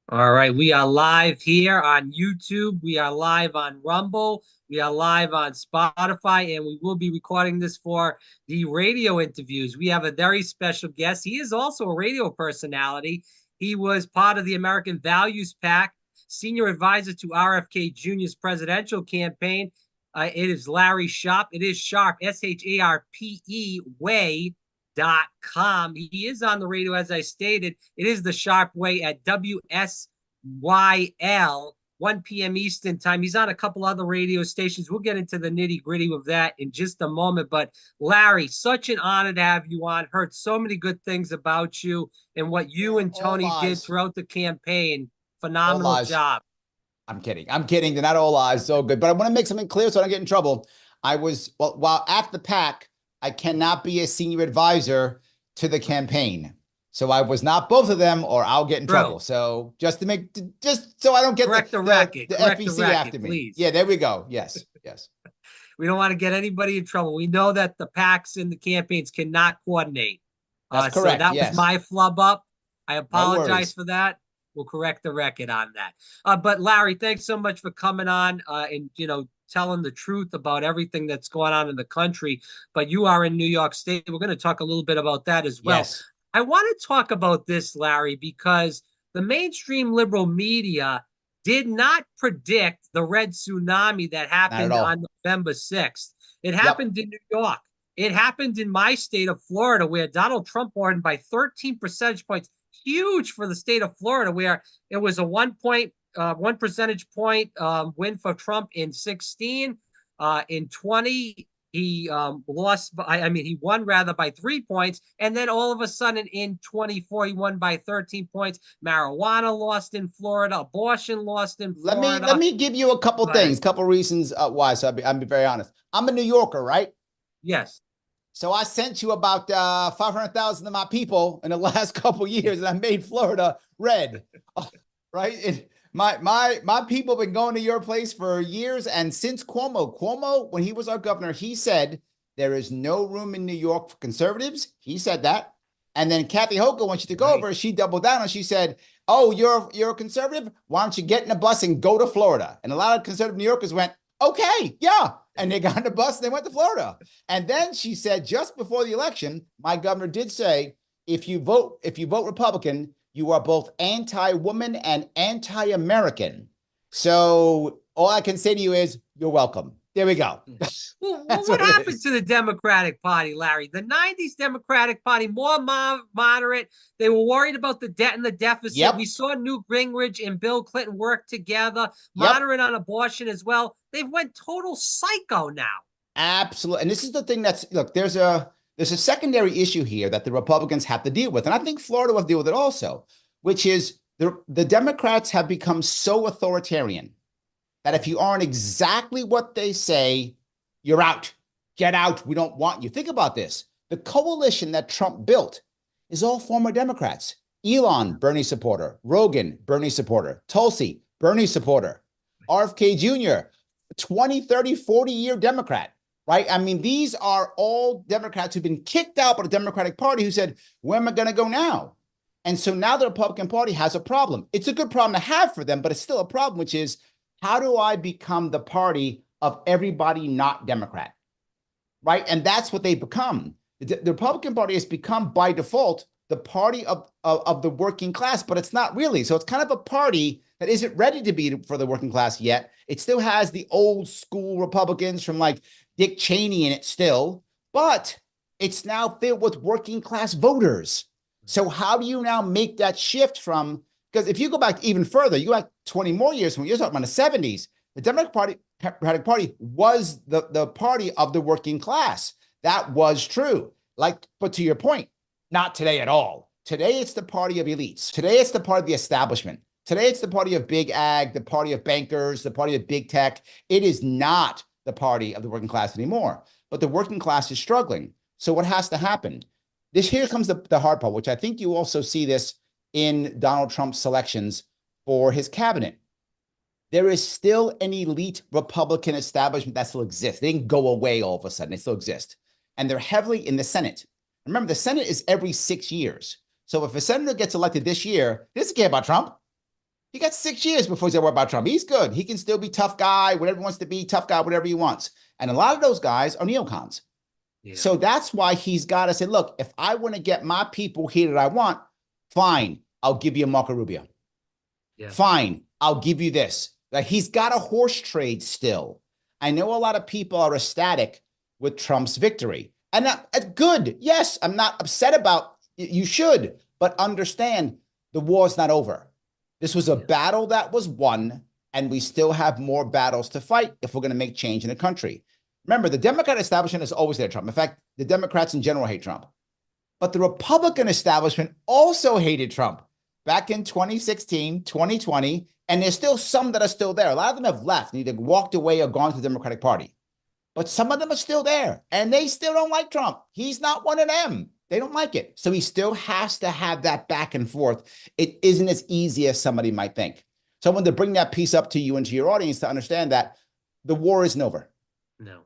All right, we are live here on YouTube. We are live on Rumble. We are live on Spotify, and we will be recording this for the radio interviews. We have a very special guest. He is also a radio personality. He was part of the American Values PAC, senior advisor to RFK Jr.'s presidential campaign. It is Larry Sharpe. It is Sharpe, Sharpe, way.com. He is on the radio, as I stated. It is the Sharpe Way at WSYL, 1 p.m. Eastern time. He's on a couple other radio stations. We'll get into the nitty gritty of that in just a moment. But Larry, such an honor to have you on. Heard so many good things about you and what you and All Tony did lies. throughout the campaign. All Phenomenal lies. job. I'm kidding. I'm kidding. They're not all lies. So good. But I want to make something clear so I don't get in trouble. While at the PAC, I cannot be a senior advisor to the campaign. So I was not both of them, or I'll get in trouble. True. So just so I don't get Correct the the, record. the Correct the FEC record, after me. please. Yeah, there we go. Yes, yes. We don't want to get anybody in trouble. We know that the PACs and the campaigns cannot coordinate. That's So correct. that was Yes. my flub up. I No apologize worries. for that. We'll correct the record on that. But Larry, thanks so much for coming on and telling the truth about everything that's going on in the country. But you are in New York State. We're going to talk a little bit about that as well. Yes. I want to talk about this, Larry, because the mainstream liberal media did not predict the red tsunami that Not at happened on all. November 6th. It Yep. happened in New York. It happened in my state of Florida, where Donald Trump won by 13 percentage points. Huge for the state of Florida, where it was a 1 percentage point win for Trump in 16. In 20, he lost. He won rather by 3 points, and then all of a sudden in 24, he won by 13 points. Marijuana lost in Florida. Abortion lost in Let Florida. me give you a couple Go ahead. things, couple reasons why. So I'll be very honest. I'm a New Yorker, right? Yes. So I sent you about 500,000 of my people in the last couple of years, and I made Florida red, right? My people have been going to your place for years, and since Cuomo, when he was our governor, he said there is no room in New York for conservatives. He said that, and then Kathy Hochul, when she took Right. over, she doubled down and she said, "Oh, you're a conservative? Why don't you get in a bus and go to Florida?" And a lot of conservative New Yorkers went, "Okay, yeah." And they got on the bus and they went to Florida. And then she said, just before the election, my governor did say, if you vote Republican, you are both anti-woman and anti-American. So all I can say to you is, you're welcome. There we go. Well, That's what what it happened is. to the Democratic Party, Larry? The 90s Democratic Party, more moderate. They were worried about the debt and the deficit. We Yep. saw Newt Gingrich and Bill Clinton work together, Yep. moderate on abortion as well. They've went total psycho now. Absolutely. And this is the thing look, there's a secondary issue here that the Republicans have to deal with. And I think Florida will deal with it also, which is the Democrats have become so authoritarian that if you aren't exactly what they say, you're out. Get out. We don't want you. Think about this. The coalition that Trump built is all former Democrats. Elon, Bernie supporter. Rogan, Bernie supporter. Tulsi, Bernie supporter. RFK Jr., 20, 30, 40-year Democrat, right? I mean, these are all Democrats who've been kicked out by the Democratic Party who said, where am I going to go now? And so now the Republican Party has a problem. It's a good problem to have for them, but it's still a problem, which is, how do I become the party of everybody not Democrat, right? And that's what they've become. The Republican Party has become, by default, the party of the working class, but it's not really. So it's kind of a party that isn't ready to be for the working class yet. It still has the old school Republicans from like Dick Cheney in it still, but it's now filled with working class voters. So how do you now make that shift from, because if you go back even further, you go back 20 more years when you're talking about the 70s, the Democratic Party was the party of the working class. That was true. But to your point, not today at all. Today, it's the party of elites. Today, it's the party of the establishment. Today, it's the party of big ag, the party of bankers, the party of big tech. It is not the party of the working class anymore. But the working class is struggling. So what has to happen? Here comes the hard part, which I think you also see this in Donald Trump's selections for his cabinet. There is still an elite Republican establishment that still exists. They didn't go away all of a sudden. They still exist. And they're heavily in the Senate. Remember, the Senate is every 6 years. So if a senator gets elected this year, he doesn't care about Trump. He got 6 years before he's got to worry about Trump. He's good. He can still be tough guy, whatever he wants to be, tough guy, whatever he wants. And a lot of those guys are neocons. Yeah. So that's why he's got to say, look, if I want to get my people here that I want, fine, I'll give you a Marco Rubio. Yeah. Fine, I'll give you this. Like, he's got a horse trade still. I know a lot of people are ecstatic with Trump's victory. And that's good. Yes, I'm not upset about it. You should, but understand the war's not over. This was a battle that was won, and we still have more battles to fight if we're going to make change in the country. Remember, the Democrat establishment is always there, Trump. In fact, the Democrats in general hate Trump. But the Republican establishment also hated Trump back in 2016, 2020, and there's still some that are still there. A lot of them have left, either walked away or gone to the Democratic Party. But some of them are still there, and they still don't like Trump. He's not one of them. They don't like it. So he still has to have that back and forth. It isn't as easy as somebody might think. So I wanted to bring that piece up to you and to your audience to understand that the war isn't over. No.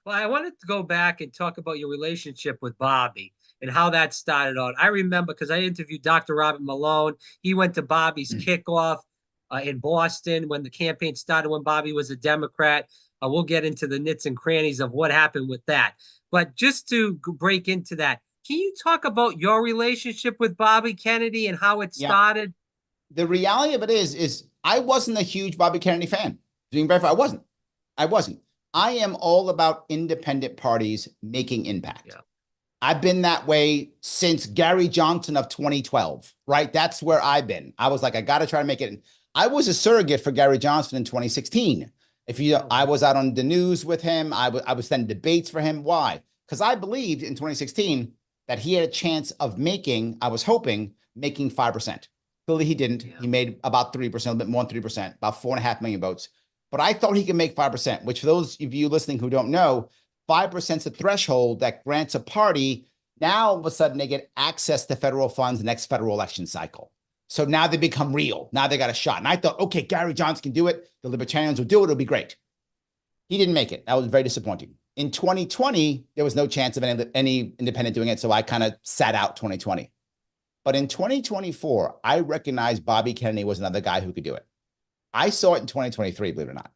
Well, I wanted to go back and talk about your relationship with Bobby and how that started out. I remember because I interviewed Dr. Robert Malone. He went to Bobby's kickoff in Boston when the campaign started, when Bobby was a Democrat. We'll get into the nits and crannies of what happened with that. But just to break into that, can you talk about your relationship with Bobby Kennedy and how it started? The reality of it is I wasn't a huge Bobby Kennedy fan. Being very fair, I wasn't. I am all about independent parties making impact. Yeah. I've been that way since Gary Johnson of 2012, right? That's where I've been. I was like, I got to try to make it. I was a surrogate for Gary Johnson in 2016. I was out on the news with him. I was sending debates for him. Why? Because I believed in 2016 that he had a chance of making, I was hoping, making 5%. Clearly he didn't. Yeah. He made about 3%, a little bit more than 3%, about 4.5 million votes. But I thought he could make 5%, which for those of you listening who don't know, 5% is a threshold that grants a party. Now, all of a sudden, they get access to federal funds the next federal election cycle. So now they become real. Now they got a shot. And I thought, okay, Gary Johnson can do it. The Libertarians will do it. It'll be great. He didn't make it. That was very disappointing. In 2020, there was no chance of any independent doing it. So I kind of sat out 2020. But in 2024, I recognized Bobby Kennedy was another guy who could do it. I saw it in 2023, believe it or not.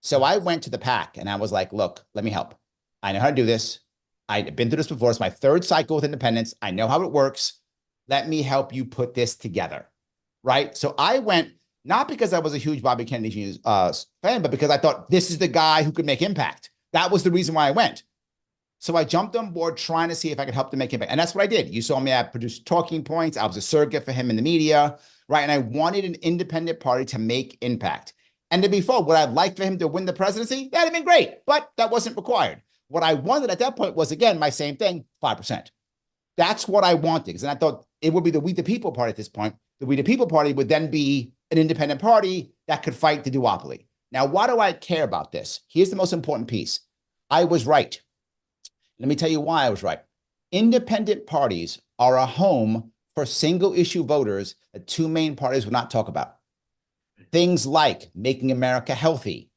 So I went to the PAC and I was like, look, let me help. I know how to do this. I've been through this before. It's my third cycle with independence. I know how it works. Let me help you put this together, right? So I went, not because I was a huge Bobby Kennedy fan, but because I thought this is the guy who could make impact. That was the reason why I went. So I jumped on board trying to see if I could help to make impact. And that's what I did. You saw me, I produced talking points. I was a surrogate for him in the media, right? And I wanted an independent party to make impact. And to be fair, would I have liked for him to win the presidency? That'd have been great, but that wasn't required. What I wanted at that point was, again, my same thing, 5%. That's what I wanted. And I thought it would be the We the People party at this point. The We the People party would then be an independent party that could fight the duopoly. Now, why do I care about this? Here's the most important piece. I was right. Let me tell you why I was right. Independent parties are a home for single issue voters that two main parties will not talk about. Things like making America healthy.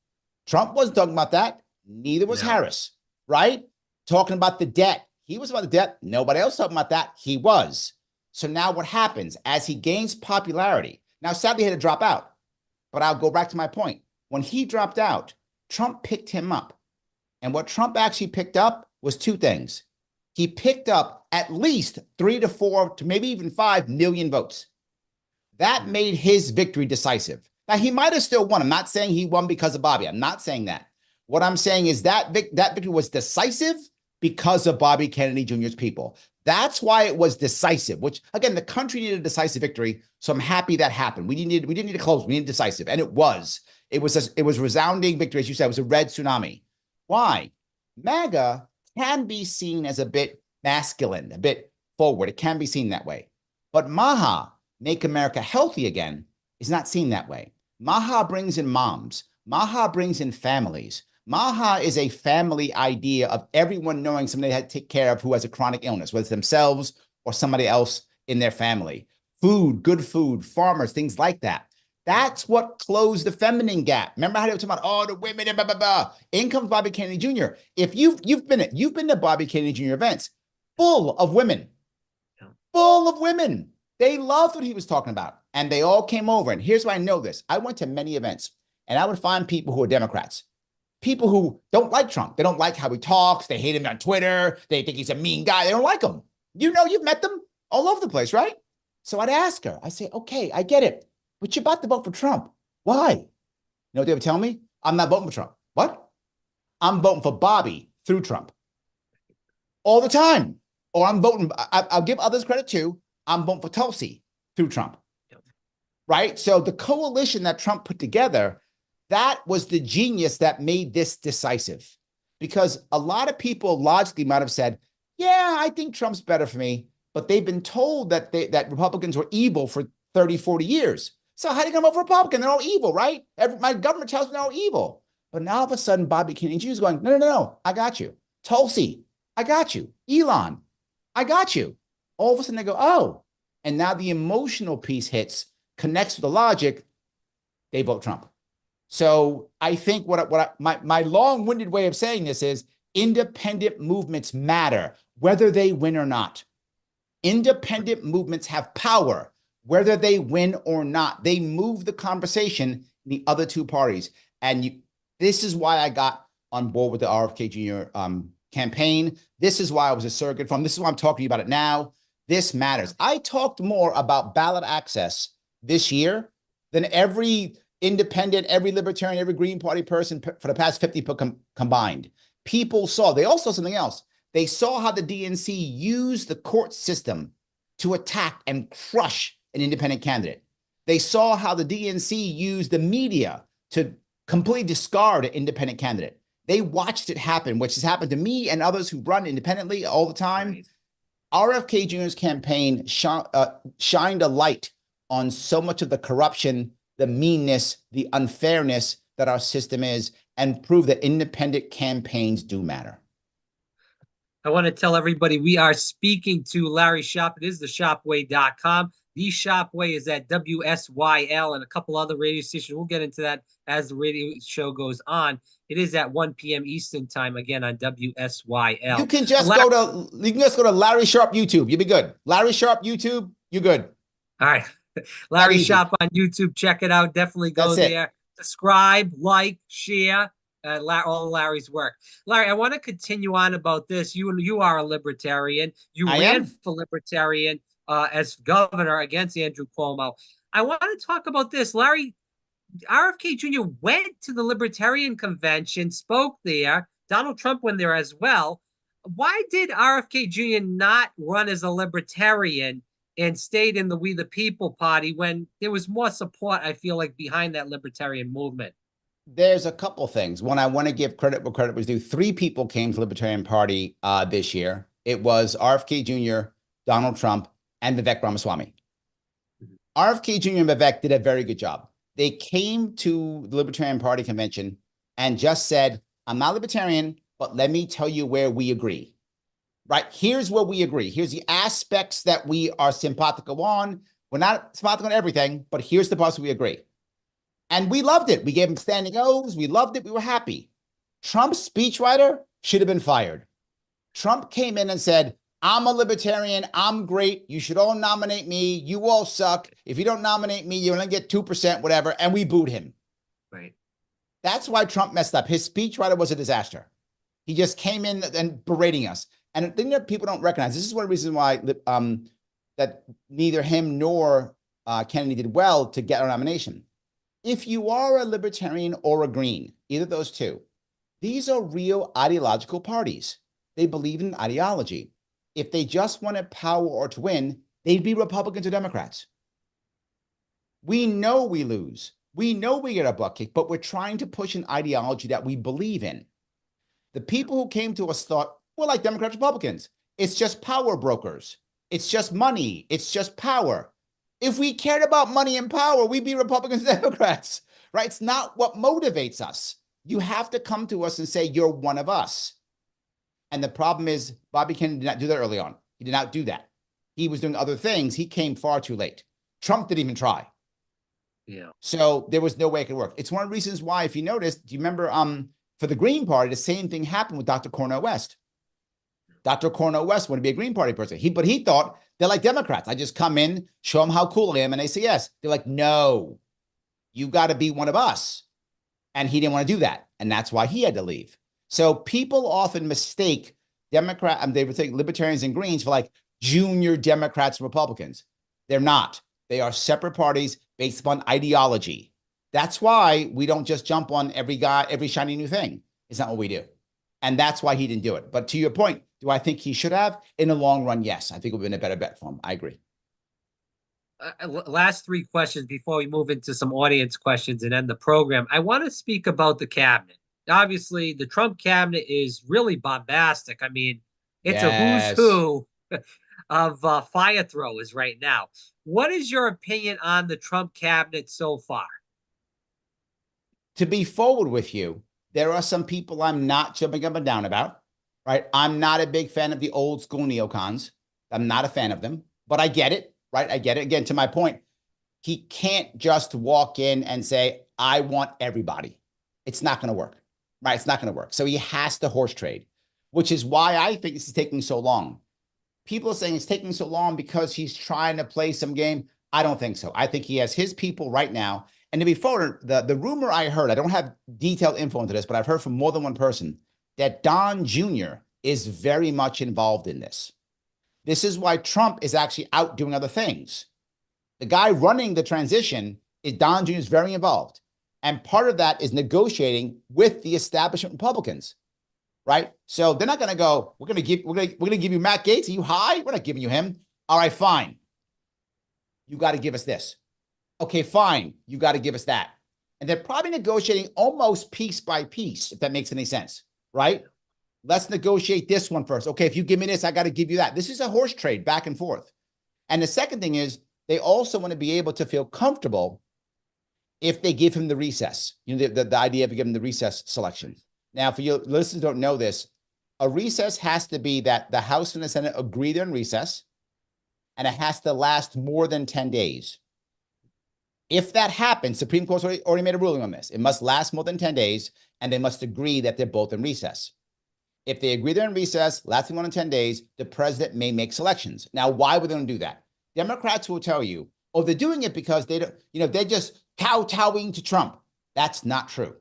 Trump wasn't talking about that. Neither was Harris, right? Talking about the debt. He was about the debt. Nobody else talking about that. He was. So now what happens as he gains popularity? Now, sadly, he had to drop out. But I'll go back to my point. When he dropped out, Trump picked him up. And what Trump actually picked up was two things. He picked up at least 3 to 4 to maybe even 5 million votes. That made his victory decisive. Now, he might have still won. I'm not saying he won because of Bobby. I'm not saying that. What I'm saying is that victory was decisive because of Bobby Kennedy Jr.'s people. That's why it was decisive, which, again, the country needed a decisive victory. So I'm happy that happened. We didn't need to close. We needed decisive. And it was. It was resounding victory. As you said, it was a red tsunami. Why? MAGA can be seen as a bit masculine, a bit forward. It can be seen that way. But MAHA, Make America Healthy Again, is not seen that way. MAHA brings in moms. MAHA brings in families. MAHA is a family idea of everyone knowing somebody they had to take care of who has a chronic illness, whether it's themselves or somebody else in their family. Food, good food, farmers, things like that. That's what closed the feminine gap. Remember how they were talking about, oh, the women, and blah, blah, blah. In comes Bobby Kennedy Jr. If you've been to Bobby Kennedy Jr. events, full of women. Full of women. They loved what he was talking about. And they all came over. And here's why I know this. I went to many events, and I would find people who are Democrats, people who don't like Trump. They don't like how he talks. They hate him on Twitter. They think he's a mean guy. They don't like him. You know, you've met them all over the place, right? So I'd ask her, I say, okay, I get it, but you're about to vote for Trump. Why? You know what they would tell me? I'm not voting for Trump. What? I'm voting for Bobby through Trump all the time. Or I'm voting, I'll give others credit too. I'm voting for Tulsi through Trump, right? So the coalition that Trump put together, that was the genius that made this decisive, because a lot of people logically might have said, yeah, I think Trump's better for me, but they've been told that that Republicans were evil for 30, 40 years. So how do you come up with Republican? They're all evil, right? My government tells me they're all evil. But now all of a sudden, Bobby Kennedy Jr. is going, no, I got you. Tulsi, I got you. Elon, I got you. All of a sudden they go, oh, and now the emotional piece hits, connects with the logic, they vote Trump. So I think my long-winded way of saying this is independent movements matter, whether they win or not. Independent movements have power, whether they win or not. They move the conversation in the other two parties. And this is why I got on board with the RFK Jr. Campaign. This is why I was a surrogate from. This is why I'm talking to you about it now. This matters. I talked more about ballot access this year than every independent, every libertarian, every Green Party person for the past 50 combined. People saw, they also saw something else. They saw how the DNC used the court system to attack and crush an independent candidate. They saw how the DNC used the media to completely discard an independent candidate. They watched it happen, which has happened to me and others who run independently all the time. Right. RFK Jr.'s campaign shined a light on so much of the corruption, the meanness, the unfairness that our system is, and prove that independent campaigns do matter. I want to tell everybody we are speaking to Larry Sharpe. It is theshopway.com. The Shopway is at WSYL and a couple other radio stations. We'll get into that as the radio show goes on. It is at 1 p.m. Eastern time, again, on WSYL. You can just go to Larry Sharpe YouTube. You'll be good. Larry Sharpe YouTube, you're good. All right. Larry Sharpe on YouTube. Check it out. Definitely go there. Subscribe, like, share. All of Larry's work. Larry, I want to continue on about this. You are a libertarian. You ran for libertarian as governor against Andrew Cuomo. I want to talk about this. Larry, RFK Jr. went to the Libertarian Convention, spoke there. Donald Trump went there as well. Why did RFK Jr. not run as a libertarian and stayed in the We the People party when there was more support, I feel like, behind that libertarian movement? There's a couple things. One, I want to give credit where credit was due. 3 people came to the Libertarian Party this year. It was RFK Jr., Donald Trump, and Vivek Ramaswamy. RFK Jr. and Vivek did a very good job. They came to the Libertarian Party convention and just said, I'm not libertarian, but let me tell you where we agree. Right? Here's where we agree. Here's the aspects that we are simpatico on. We're not simpatico on everything, but here's the parts we agree. And we loved it. We gave him standing O's. We loved it. We were happy. Trump's speechwriter should have been fired. Trump came in and said, I'm a libertarian. I'm great. You should all nominate me. You all suck. If you don't nominate me, you only get 2%, whatever. And we booed him. Right. That's why Trump messed up. His speechwriter was a disaster. He just came in and berating us. And the thing that people don't recognize, this is one of the reasons why that neither him nor Kennedy did well to get our nomination. If you are a libertarian or a green, either of those two, these are real ideological parties. They believe in ideology. If they just wanted power or to win, they'd be Republicans or Democrats. We know we lose. We know we get a butt kick, but we're trying to push an ideology that we believe in. The people who came to us thought, we're like Democrats, Republicans. It's just power brokers. It's just money. It's just power. If we cared about money and power, we'd be Republicans and Democrats, right? It's not what motivates us. You have to come to us and say, you're one of us. And the problem is Bobby Kennedy did not do that early on. He did not do that. He was doing other things. He came far too late. Trump didn't even try. Yeah. So there was no way it could work. It's one of the reasons why, if you notice, do you remember for the Green Party, the same thing happened with Dr. Cornel West. Dr. Cornel West wanted to be a Green Party person. But he thought they're like Democrats. I just come in, show them how cool I am, and they say yes. They're like, no, you got to be one of us. And he didn't want to do that. And that's why he had to leave. So people often mistake they would take libertarians and Greens for like junior Democrats and Republicans. They're not. They are separate parties based upon ideology. That's why we don't just jump on every shiny new thing. It's not what we do. And that's why he didn't do it. But to your point, do I think he should have? In the long run, yes. I think it would have been a better bet for him. I agree. Last three questions before we move into some audience questions and end the program. I want to speak about the cabinet. Obviously, the Trump cabinet is really bombastic. I mean, it's a who's who of fire throwers right now. What is your opinion on the Trump cabinet so far? To be forward with you, there are some people I'm not jumping up and down about, right? I'm not a big fan of the old school neocons. I'm not a fan of them, but I get it, right? I get it. Again, to my point, he can't just walk in and say, I want everybody. It's not going to work, right? It's not going to work. So he has to horse trade, which is why I think this is taking so long. People are saying it's taking so long because he's trying to play some game. I don't think so. I think he has his people right now. And to be forward, the rumor I heard, I don't have detailed info into this, but I've heard from more than one person that Don Jr. is very much involved in this. This is why Trump is actually out doing other things. The guy running the transition is Don Jr. is very involved. And part of that is negotiating with the establishment Republicans, right? So they're not going to go, we're going to give you Matt Gaetz. Are you high? We're not giving you him. All right, fine. You got to give us this. Okay, fine. You got to give us that. And they're probably negotiating almost piece by piece, if that makes any sense, right? Let's negotiate this one first. Okay, if you give me this, I got to give you that. This is a horse trade back and forth. And the second thing is they also want to be able to feel comfortable if they give him the recess, the idea of giving the recess selection. Now, for your listeners who don't know this, a recess has to be that the House and the Senate agree they're in recess, and it has to last more than 10 days. If that happens, Supreme Court's already made a ruling on this. It must last more than 10 days, and they must agree that they're both in recess. If they agree they're in recess, lasting more than 10 days, the president may make selections. Now, why would they do that? Democrats will tell you, oh, they're doing it because they don't, they're just kowtowing to Trump. That's not true.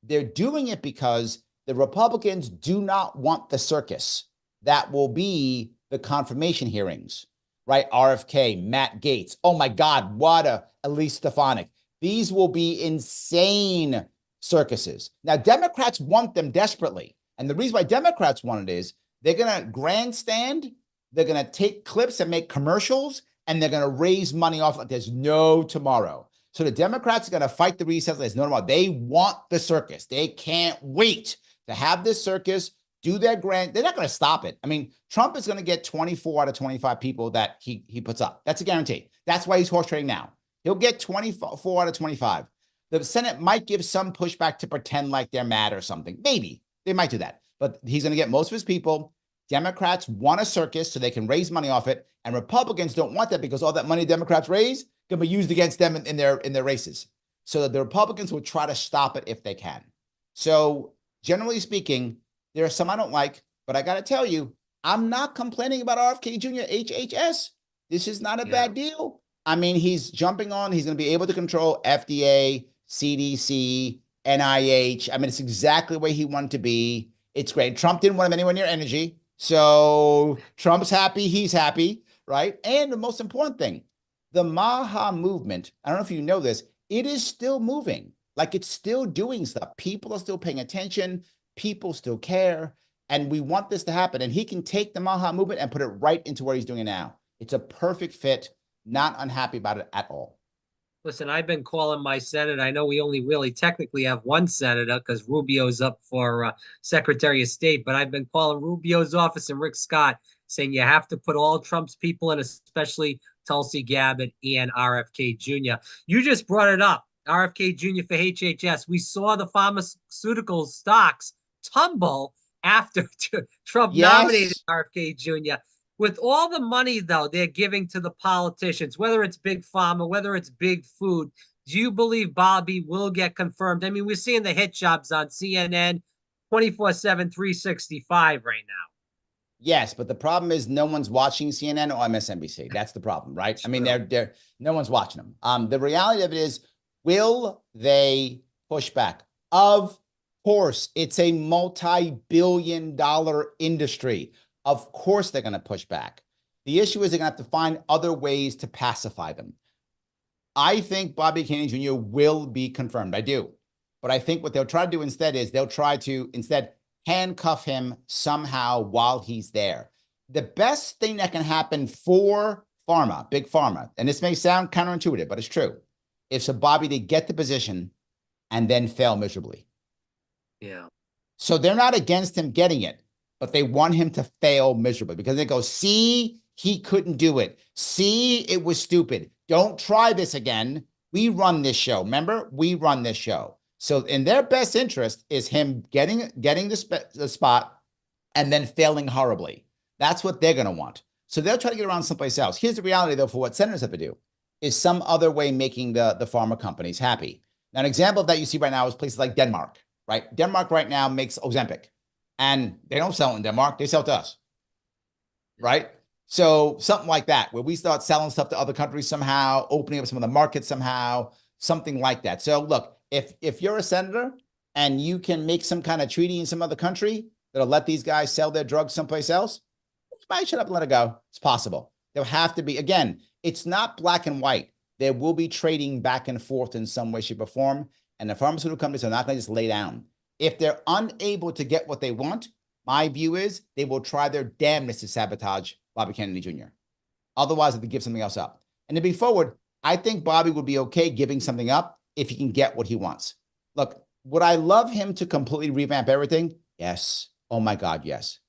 They're doing it because the Republicans do not want the circus that will be the confirmation hearings, right? RFK, Matt Gaetz. Oh my God, what a Elise Stefanik. These will be insane circuses. Now, Democrats want them desperately. And the reason why Democrats want it is they're going to grandstand, they're going to take clips and make commercials, and they're going to raise money off like there's no tomorrow. So the Democrats are going to fight the recess. There's no tomorrow. They want the circus. They can't wait to have this circus, do their grand. They're not going to stop it. I mean, Trump is going to get 24 out of 25 people that he puts up. That's a guarantee. That's why he's horse trading now. He'll get 24 out of 25. The Senate might give some pushback to pretend like they're mad or something. Maybe they might do that, but he's going to get most of his people. Democrats want a circus so they can raise money off it, and Republicans don't want that because all that money Democrats raise can be used against them in their races. So that the Republicans will try to stop it if they can. So generally speaking, there are some I don't like, but I got to tell you, I'm not complaining about RFK Jr. HHS. This is not a bad deal. I mean, he's jumping on. He's going to be able to control FDA, CDC, NIH. I mean, it's exactly the way he wanted to be. It's great. Trump didn't want him anywhere near energy. So Trump's happy. He's happy, right? And the most important thing, the Maha movement, I don't know if you know this, it is still moving. Like it's still doing stuff. People are still paying attention. People still care. And we want this to happen. And he can take the Maha movement and put it right into where he's doing it now. It's a perfect fit. Not unhappy about it at all. Listen, I've been calling my Senate. I know we only really technically have one senator because Rubio's up for Secretary of State, but I've been calling Rubio's office and Rick Scott saying you have to put all Trump's people in, especially Tulsi Gabbard and RFK Jr. You just brought it up, RFK Jr. for HHS. We saw the pharmaceutical stocks tumble after Trump nominated RFK Jr. With all the money, though, they're giving to the politicians, whether it's big pharma, whether it's big food, do you believe Bobby will get confirmed? I mean, we're seeing the hit jobs on CNN 24/7, 365 right now. Yes, but the problem is no one's watching CNN or MSNBC. That's the problem, right? I mean, True. they're no one's watching them. The reality of it is, will they push back? Of course, it's a multi-billion-dollar industry. Of course, they're going to push back. The issue is they're going to have to find other ways to pacify them. I think Bobby Kennedy Jr. will be confirmed. I do. But I think what they'll try to do instead is they'll try to instead handcuff him somehow while he's there. The best thing that can happen for pharma, big pharma, and this may sound counterintuitive, but it's true, is for Bobby to get the position and then fail miserably. Yeah. So they're not against him getting it, but they want him to fail miserably because they go, see, he couldn't do it. See, it was stupid. Don't try this again. We run this show. Remember, we run this show. So in their best interest is him getting the spot and then failing horribly. That's what they're going to want. So they'll try to get around someplace else. Here's the reality, though, for what senators have to do is some other way making the pharma companies happy. Now, an example of that you see right now is places like Denmark, right? Denmark right now makes Ozempic, and they don't sell it in Denmark. They sell it to us, right? So something like that, where we start selling stuff to other countries somehow, opening up some of the markets somehow, something like that. So look, if you're a senator and you can make some kind of treaty in some other country that'll let these guys sell their drugs someplace else, you might shut up and let it go. It's possible. There'll have to be, again, it's not black and white. There will be trading back and forth in some way, shape, or form. And the pharmaceutical companies are not going to just lay down. If they're unable to get what they want, my view is they will try their damnedest to sabotage Bobby Kennedy Jr. Otherwise, they have to give something else up. And to be forward, I think Bobby would be okay giving something up if he can get what he wants. Look, would I love him to completely revamp everything? Yes. Oh my God, yes.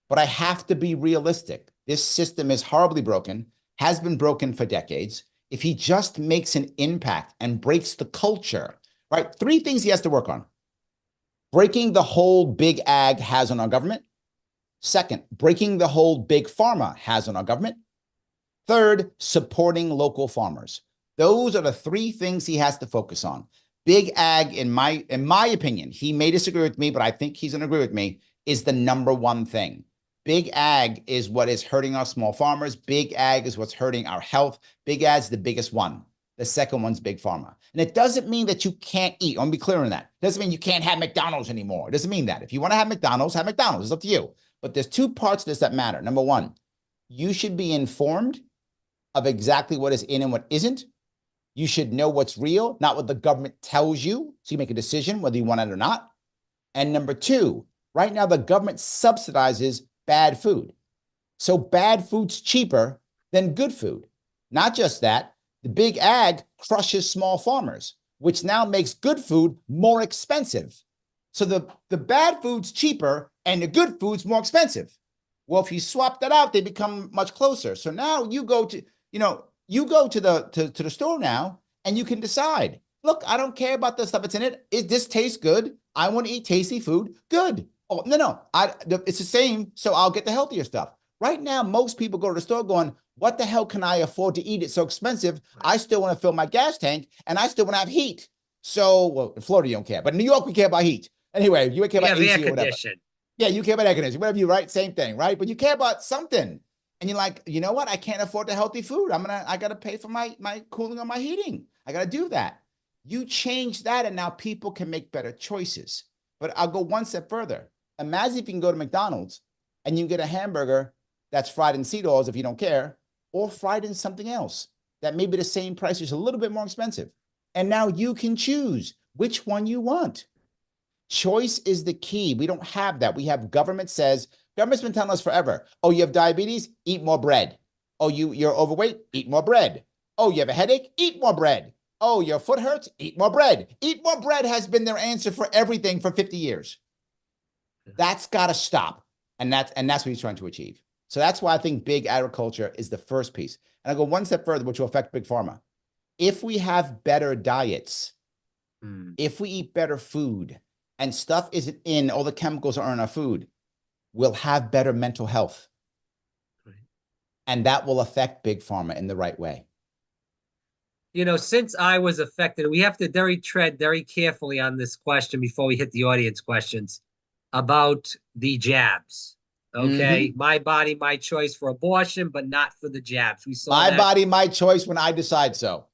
But I have to be realistic. This system is horribly broken, has been broken for decades. If he just makes an impact and breaks the culture, right? 3 things he has to work on. Breaking the hold big ag has on our government. Second, breaking the hold big pharma has on our government. Third, supporting local farmers. Those are the 3 things he has to focus on. Big ag, in my opinion, he may disagree with me, but I think he's going to agree with me, is the #1 thing. Big ag is what is hurting our small farmers. Big ag is what's hurting our health. Big ag is the biggest one. The second one's big pharma. And it doesn't mean that you can't eat. I want to be clear on that. It doesn't mean you can't have McDonald's anymore. It doesn't mean that. If you want to have McDonald's, have McDonald's. It's up to you. But there's 2 parts of this that matter. #1, you should be informed of exactly what is in and what isn't. You should know what's real, not what the government tells you. So you make a decision whether you want it or not. And #2, right now the government subsidizes bad food. So bad food's cheaper than good food. Not just that, the big ag crushes small farmers, which now makes good food more expensive. So the bad food's cheaper and the good food's more expensive. Well, if you swap that out, they become much closer. So now you go to, the store now and you can decide, look, I don't care about the stuff that's in it. This tastes good. I want to eat tasty food. Good. Oh, no. It's the same. So I'll get the healthier stuff. Right now, most people go to the store going, what the hell can I afford to eat? It's so expensive. I still want to fill my gas tank and I still want to have heat. So, well, in Florida, you don't care, but in New York, we care about heat. Anyway, you care about AC or whatever. Yeah, you care about air conditioning, whatever you write, same thing, right? But you care about something. And you're like, you know what? I can't afford the healthy food. I got to pay for my cooling or my heating. I got to do that. You change that and now people can make better choices. But I'll go one step further. Imagine if you can go to McDonald's and you get a hamburger that's fried in seed oils if you don't care, or fried in something else that may be the same price, just a little bit more expensive. And now you can choose which one you want. Choice is the key. We don't have that. We have government's been telling us forever, oh, you have diabetes? Eat more bread. Oh, you're overweight? Eat more bread. Oh, you have a headache? Eat more bread. Oh, your foot hurts? Eat more bread. Eat more bread has been their answer for everything for 50 years. That's got to stop. And that's what he's trying to achieve. So that's why I think big agriculture is the first piece. And I'll go one step further, which will affect big pharma. If we have better diets, if we eat better food, and stuff isn't in, all the chemicals are in our food, we'll have better mental health. Right. And that will affect big pharma in the right way. Since I was affected, we have to tread very carefully on this question before we hit the audience questions about the jabs. Okay, my body, my choice for abortion, but not for the jabs. We saw My that. body, my choice when I decide so.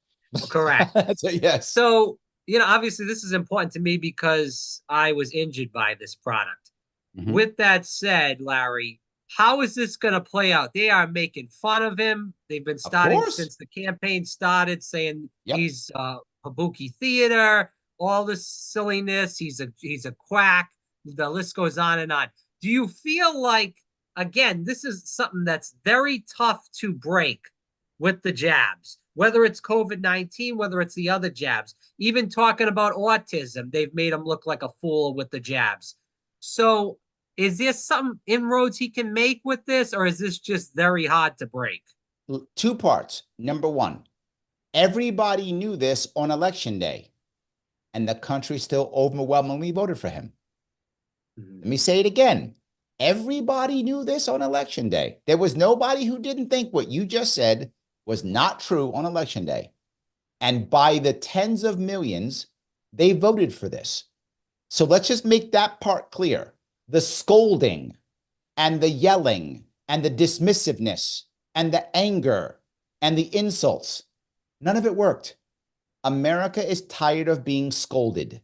Correct. So, yes. So, obviously this is important to me because I was injured by this product. Mhm. With that said, Larry, how is this going to play out? They are making fun of him. They've been Of starting course. since the campaign started, saying Yep. he's kabuki theater, all this silliness. He's a quack. The list goes on and on. Do you feel like, again, this is something that's very tough to break with the jabs, whether it's COVID-19, whether it's the other jabs, even talking about autism, they've made him look like a fool with the jabs. So is there some inroads he can make with this, or is this just very hard to break? Two parts. Number one, everybody knew this on election day, and the country still overwhelmingly voted for him. Mm-hmm. Let me say it again. Everybody knew this on election day. There was nobody who didn't think what you just said was not true on election day. And by the tens of millions, they voted for this. So let's just make that part clear. The scolding and the yelling and the dismissiveness and the anger and the insults, none of it worked. America is tired of being scolded.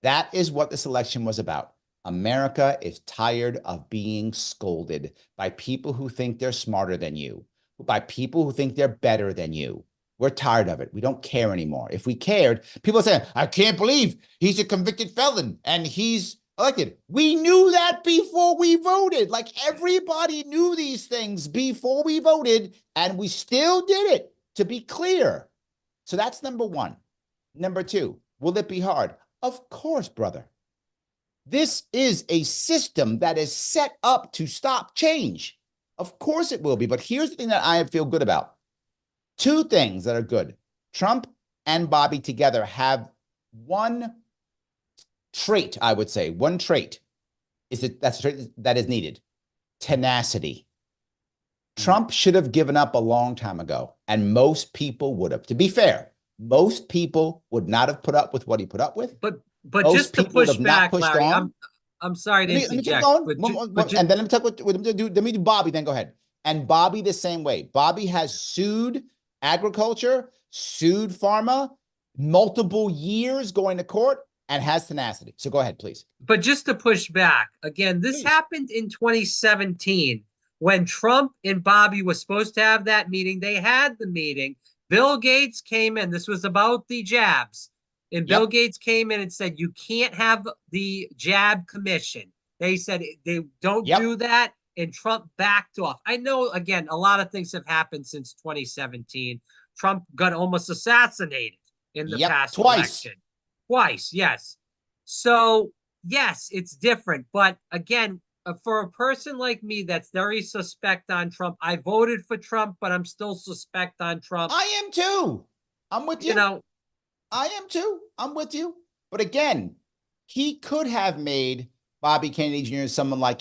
That is what this election was about. America is tired of being scolded by people who think they're smarter than you, by people who think they're better than you. We're tired of it. We don't care anymore. If we cared, people are saying, I can't believe he's a convicted felon and he's elected. We knew that before we voted. Like everybody knew these things before we voted, and we still did it, to be clear. So that's number one. Number two, will it be hard? Of course, brother. This is a system that is set up to stop change. Of course it will be. But here's the thing that I feel good about. Two things that are good. Trump and Bobby together have one trait, I would say. One trait is that's a trait that is needed. Tenacity. Trump should have given up a long time ago, and most people would have. To be fair, most people would not have put up with what he put up with. But Most just to people would push have not back, pushed Larry, on. I'm sorry to Let me keep interject, going. but And then let me talk with let me do Bobby, then go ahead. And Bobby the same way. Bobby has sued agriculture, sued pharma, multiple years going to court, and has tenacity. So go ahead, please. But just to push back again, this Please. happened in 2017 when Trump and Bobby were supposed to have that meeting. They had the meeting. Bill Gates came in. This was about the jabs. And Bill Yep. Gates came in and said, you can't have the jab commission. They said they don't Yep. do that. And Trump backed off. I know, again, a lot of things have happened since 2017. Trump got almost assassinated in the Yep. past Twice. election. Twice, yes. So, yes, it's different. But again, for a person like me that's very suspect on Trump, I voted for Trump, but I'm still suspect on Trump. I am too. I'm with you. You know, I am too. I'm with you. But again, he could have made Bobby Kennedy Jr. someone like,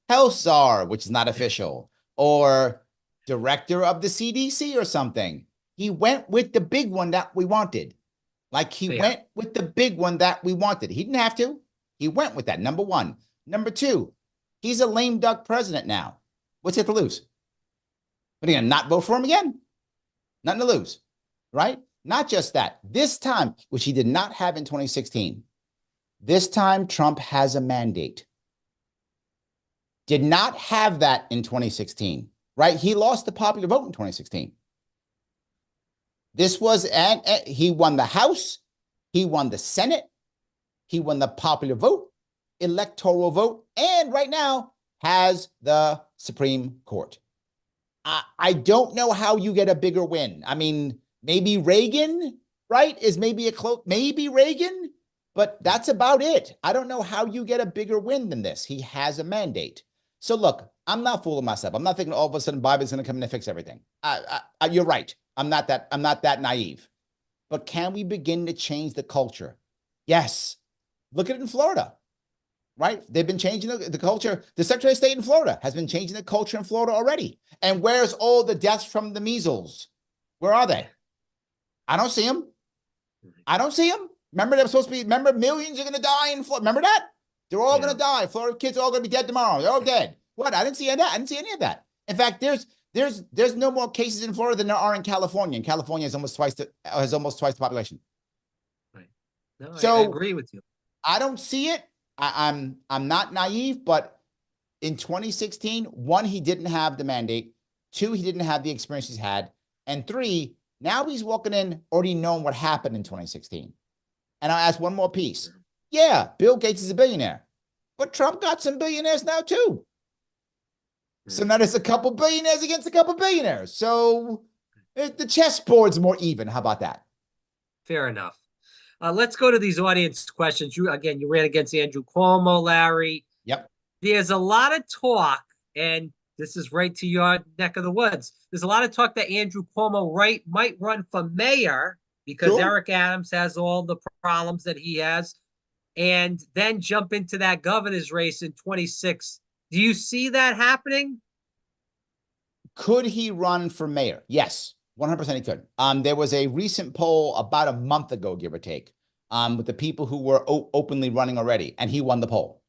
health czar, which is not official, or director of the CDC or something. He went with the big one that we wanted. Like he went with the big one that we wanted. He didn't have to. He went with that, number one. Number two, he's a lame duck president now. What's he have to lose? What are you going to not vote for him again? Nothing to lose, right? Not just that. This time, which he did not have in 2016, this time Trump has a mandate. Did not have that in 2016, right? He lost the popular vote in 2016. This was, and he won the House, he won the Senate, he won the popular vote, electoral vote, and right now has the Supreme Court. I don't know how you get a bigger win. I mean, maybe Reagan, right, is maybe maybe Reagan, but that's about it. I don't know how you get a bigger win than this. He has a mandate. So look, I'm not fooling myself. I'm not thinking all of a sudden Biden's going to come in and fix everything. You're right. I'm not that naive. But can we begin to change the culture? Yes. Look at it in Florida, right? They've been changing the culture. The Secretary of State in Florida has been changing the culture in Florida already. And where's all the deaths from the measles? Where are they? I don't see them. I don't see them. Remember, they're supposed to be, millions are going to die in Florida. Remember that? They're all going to die. Florida kids are all going to be dead tomorrow. They're all dead. What? I didn't see that. I didn't see any of that. In fact, there's no more cases in Florida than there are in California. And California has almost twice the population. Right. No, I So agree with you. I don't see it. I'm not naive, but in 2016, one, he didn't have the mandate. Two, he didn't have the experience he's had. And three, now he's walking in already knowing what happened in 2016. And I'll ask one more piece. Yeah, Bill Gates is a billionaire, but Trump got some billionaires now too. So now there's a couple billionaires against a couple billionaires. So the chessboard's more even. How about that? Fair enough. Let's go to these audience questions. You ran against Andrew Cuomo, Larry. Yep. There's a lot of talk, and this is right to your neck of the woods. There's a lot of talk that Andrew Cuomo might run for mayor because Sure. Eric Adams has all the problems that he has, and then jump into that governor's race in 26. Do you see that happening? Could he run for mayor? Yes, 100% he could. There was a recent poll about a month ago, give or take, with the people who were openly running already, and he won the poll.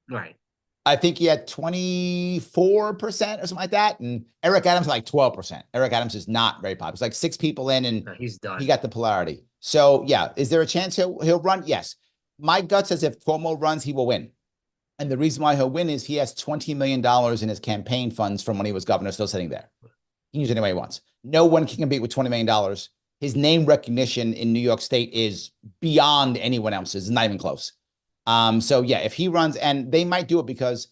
Right. I think he had 24% or something like that, and Eric Adams like 12%. Eric Adams is not very popular. It's like 6 people in, and he's done. He got the polarity. So yeah, is there a chance he'll run? Yes. My gut says if Cuomo runs, he will win. And the reason why he'll win is he has $20 million in his campaign funds from when he was governor still sitting there. He can use it any way he wants. No one can compete with $20 million. His name recognition in New York State is beyond anyone else's. It's not even close. So yeah, if he runs, and they might do it because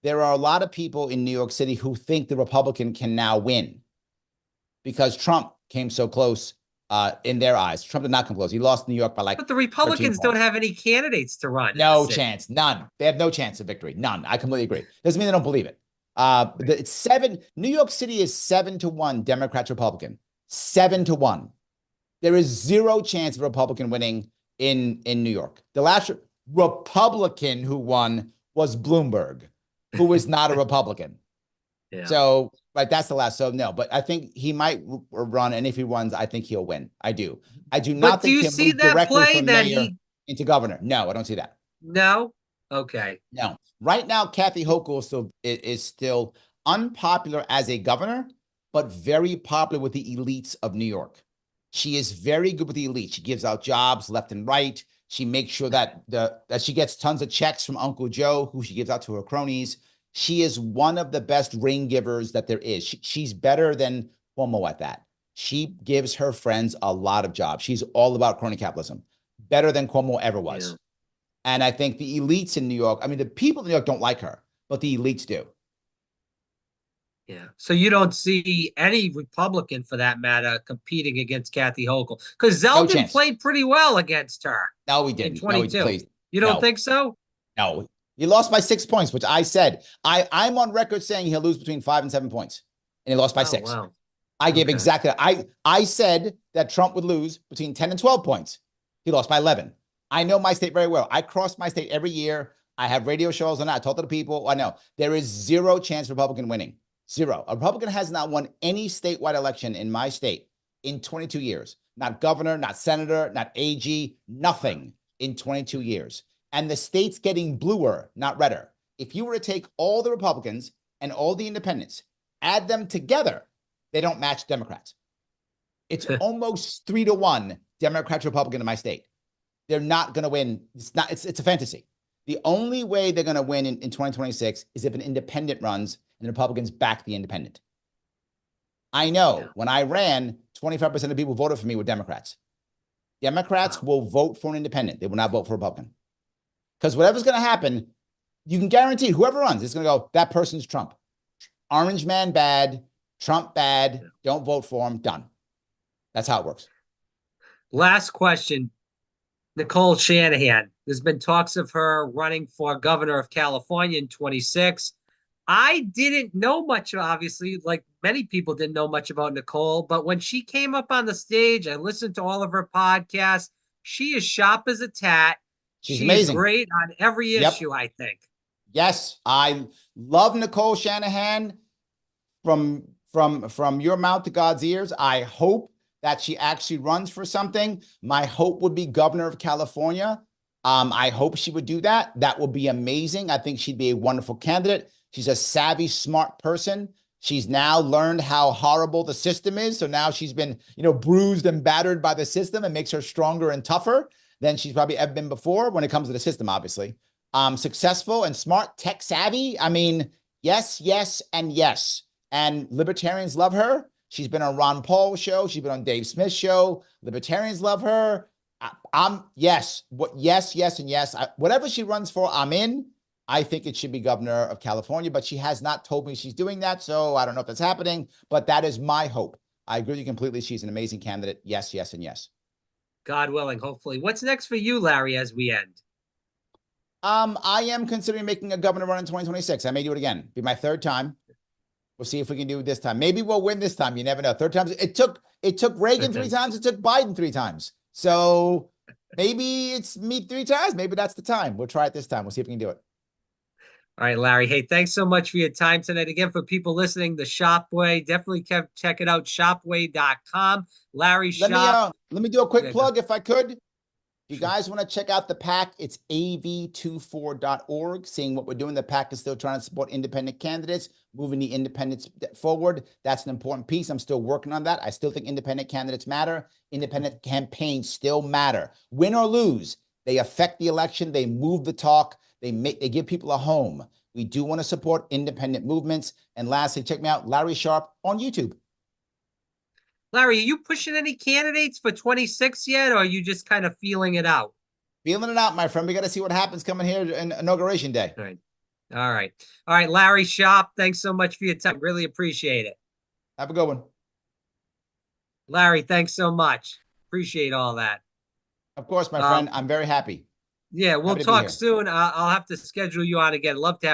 there are a lot of people in New York City who think the Republican can now win because Trump came so close in their eyes. Trump did not come close. He lost New York by like. But the Republicans don't have any candidates to run. No chance. None. They have no chance of victory. None. I completely agree. Doesn't mean they don't believe it. It's 7. New York City is 7-1 Democrats, Republican. 7-1. There is zero chance of a Republican winning in New York. The last Republican who won was Bloomberg, who is not a Republican. Yeah. So, right, that's the last. So, no, but I think he might run, and if he runs, I think he'll win. I do. I do not think he'll move directly from mayor into governor. No, I don't see that. No? Okay. No. Right now, Kathy Hochul is still unpopular as a governor, but very popular with the elites of New York. She is very good with the elite. She gives out jobs left and right. She makes sure that she gets tons of checks from Uncle Joe, who she gives out to her cronies. She is one of the best ring givers that there is. She's better than Cuomo at that. She gives her friends a lot of jobs. She's all about crony capitalism, better than Cuomo ever was. Yeah. And I think the elites in New York, I mean, the people in New York don't like her, but the elites do. Yeah. So you don't see any Republican, for that matter, competing against Kathy Hochul, because Zeldin played pretty well against her. No, he didn't. 22. No, he you don't think so? No. He lost by 6 points, which I said. I'm on record saying he'll lose between 5 and 7 points. And he lost by 6. Wow. I gave exactly. I said that Trump would lose between 10 and 12 points. He lost by 11. I know my state very well. I cross my state every year. I have radio shows on that. I talk to the people. I know there is zero chance Republican winning. Zero. A Republican has not won any statewide election in my state in 22 years. Not governor, not senator, not AG, nothing in 22 years. And the state's getting bluer, not redder. If you were to take all the Republicans and all the independents, add them together, they don't match Democrats. It's almost 3-1 Democrat Republican in my state. They're not going to win. It's a fantasy. The only way they're going to win in 2026 is if an independent runs and the Republicans back the independent. I know when I ran, 25% of people voted for me were Democrats. Democrats will vote for an independent. They will not vote for a Republican. Because whatever's going to happen, you can guarantee whoever runs, it's going to go, that person's Trump. Orange man bad, Trump bad, don't vote for him, done. That's how it works. Last question. Nicole Shanahan. There's been talks of her running for governor of California in 26. I didn't know much, obviously, like many people didn't know much about Nicole, but when she came up on the stage, I listened to all of her podcasts. She is sharp as a tat. She's amazing. Great on every issue, I think. Yes, I love Nicole Shanahan. From your mouth to God's ears, I hope that she actually runs for something. My hope would be governor of California. I hope she would do that. That would be amazing. I think she'd be a wonderful candidate. She's a savvy, smart person. She's now learned how horrible the system is. So now she's been, bruised and battered by the system, and makes her stronger and tougher than she's probably ever been before when it comes to the system, obviously. Successful and smart, tech savvy. I mean, yes, yes, and yes. And libertarians love her. She's been on Ron Paul's show. She's been on Dave Smith's show. Libertarians love her. Yes, yes, and yes. Whatever she runs for, I'm in. I think it should be governor of California, but she has not told me she's doing that. So I don't know if that's happening, but that is my hope. I agree with you completely. She's an amazing candidate. Yes, yes, and yes. God willing, hopefully. What's next for you, Larry, as we end? I am considering making a governor run in 2026. I may do it again. Be my third time. We'll see if we can do it this time. Maybe we'll win this time. You never know. Third time. It took Reagan 3 times. It took Biden 3 times. So maybe it's me 3 times. Maybe that's the time. We'll try it this time. We'll see if we can do it. All right, Larry. Hey, thanks so much for your time tonight. Again, for people listening, the Sharpe Way, definitely check it out, sharpeway.com. Larry Sharpe. Let me do a quick plug if I could. If you guys want to check out the PAC, it's av24.org. Seeing what we're doing, the PAC is still trying to support independent candidates, moving the independents forward. That's an important piece. I'm still working on that. I still think independent candidates matter. Independent campaigns still matter. Win or lose, they affect the election. They move the talk. They give people a home. We do want to support independent movements. And lastly, check me out, Larry Sharpe on YouTube. Larry, are you pushing any candidates for 26 yet, or are you just kind of feeling it out? Feeling it out, my friend. We got to see what happens coming here in Inauguration Day. All right. All right. All right, Larry Sharpe, thanks so much for your time. Really appreciate it. Have a good one. Larry, thanks so much. Appreciate all that. Of course, my friend. I'm very happy. Yeah, we'll talk soon. I'll have to schedule you on again. Love to have